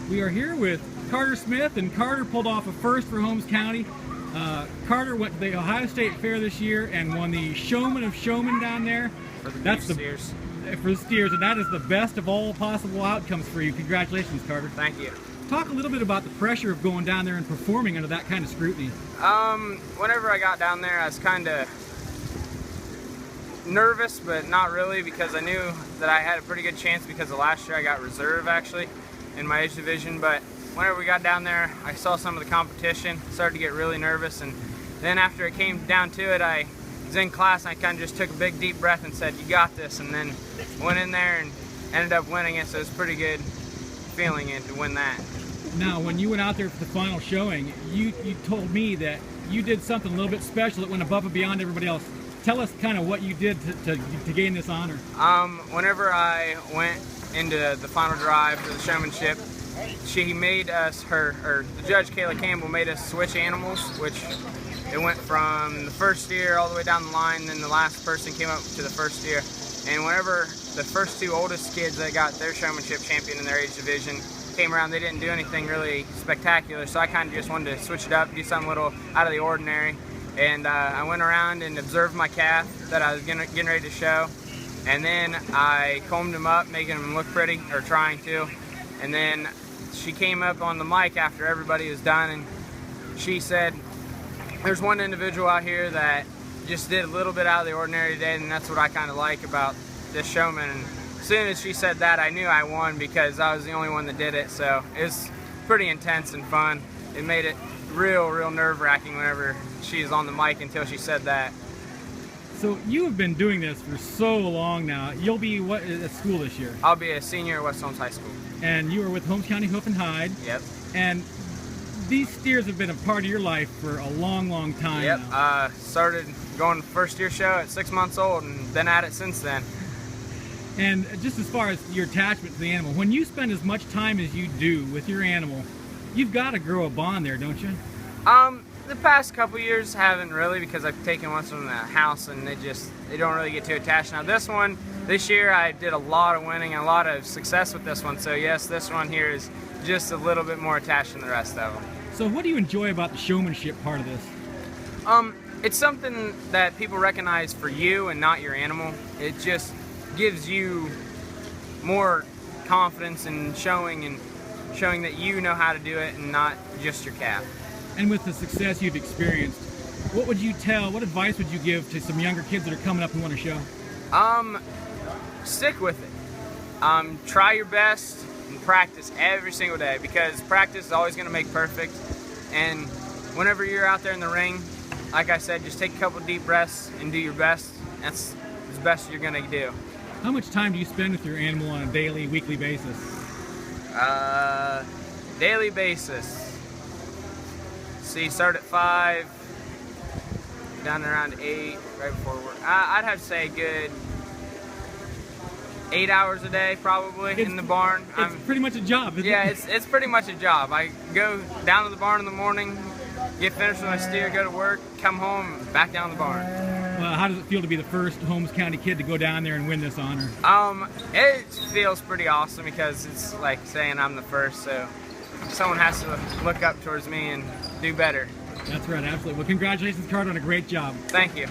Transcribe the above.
We are here with Carter Smith, and Carter pulled off a first for Holmes County. Carter went to the Ohio State Fair this year and won the Showman of Showmen down there. For the That's steers. For the steers, and that is the best of all possible outcomes for you. Congratulations, Carter. Thank you. Talk a little bit about the pressure of going down there and performing under that kind of scrutiny. Whenever I got down there, I was kind of nervous, but not really, because I knew that I had a pretty good chance, because of last year I got reserve actually in my age division. But whenever we got down there, I saw some of the competition, started to get really nervous, and then after it came down to it, I was in class and I kind of just took a big deep breath and said, "You got this," and then went in there and ended up winning it. So it's a pretty good feeling to win that. Now, when you went out there for the final showing, you told me that you did something a little bit special that went above and beyond everybody else. Tell us kind of what you did to gain this honor. Whenever I went into the final drive for the showmanship, she made us, the judge Kayla Campbell made us switch animals, which it went from the first steer all the way down the line, then the last person came up to the first steer. And whenever the first two oldest kids that got their showmanship champion in their age division came around, they didn't do anything really spectacular, so I kind of just wanted to switch it up, do something a little out of the ordinary. And I went around and observed my calf that I was getting ready to show, and then I combed him up, making him look pretty, or trying to. And then she came up on the mic after everybody was done, and she said, "There's one individual out here that just did a little bit out of the ordinary today, and that's what I kind of like about this showman." And as soon as she said that, I knew I won, because I was the only one that did it. So it was pretty intense and fun. It made it real nerve-wracking whenever she was on the mic until she said that. So you have been doing this for so long now. You'll be what at school this year? I'll be a senior at West Holmes High School. And you were with Holmes County Hoof and Hide. Yep. And these steers have been a part of your life for a long time. Yep. Now. Started going to first year show at 6 months old, and been at it since then. And just as far as your attachment to the animal, when you spend as much time as you do with your animal, you've got to grow a bond there, don't you? The past couple years haven't really, because I've taken one from the house and they don't really get too attached. Now this year I did a lot of winning and a lot of success with this one, so yes, this one here is just a little bit more attached than the rest of them. So what do you enjoy about the showmanship part of this? It's something that people recognize for you and not your animal. It just gives you more confidence in showing that you know how to do it and not just your calf. And with the success you've experienced, what advice would you give to some younger kids that are coming up who want to show? Stick with it. Try your best and practice every single day, because practice is always going to make perfect. And whenever you're out there in the ring, like I said, just take a couple deep breaths and do your best. That's the best you're going to do. How much time do you spend with your animal on a daily, weekly basis? Daily basis. See, start at 5, down around 8, right before work. I'd have to say a good 8 hours a day, probably, in the barn. It's pretty much a job, isn't it? It's pretty much a job. I go down to the barn in the morning, get finished with my steer, go to work, come home, back down to the barn. Well, how does it feel to be the first Holmes County kid to go down there and win this honor? It feels pretty awesome, because it's like saying I'm the first, so someone has to look up towards me and do better. That's right, absolutely. Well, congratulations, Carter, on a great job. Thank you.